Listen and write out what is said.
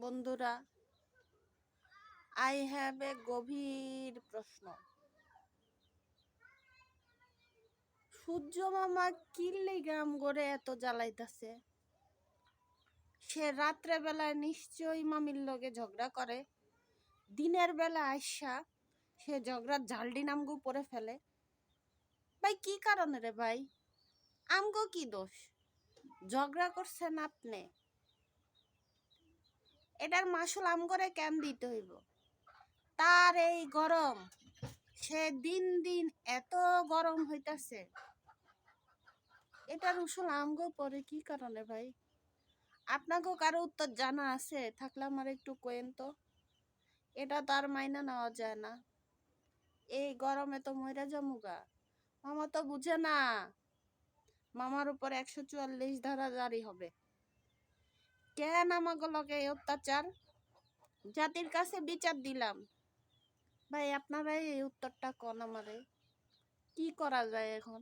বন্ধুরা, I have a গভীর প্রশ্ন। সূর্য মামা কি লিগা আমগরে এত জ্বালাইতাছে? সে রাত্রে বেলায় নিশ্চয়ই মামির লগে ঝগড়া করে, দিনের বেলা আইসা সে ঝগড়ার ঝালডি নামগু পরে ফেলে। ভাই কি কারণে রে ভাই? আমগো কি দোষ? ঝগড়া করছেন আপনি, এটার মাসুল আমগরে কেন দিতে হইব? তার এই গরম, সে দিন দিন এত গরম হইতাছে, এটার উসুল আমগো পরে কি কারণে ভাই? আপনাকেও কারো উত্তর জানা আছে থাকলে আমার একটু কোয়েন তো। এটা তো আর মাইনা নেওয়া যায় না। এই গরমে তো মইরা যামুগা। মামা তো বুঝে না, মামার উপর 144 ধারা জারি হবে। কেন আমাকে লগে এই অত্যাচার? জাতির কাছে বিচার দিলাম। ভাই আপনারাই এই উত্তরটা কোন আমারে। কি করা যায় এখন?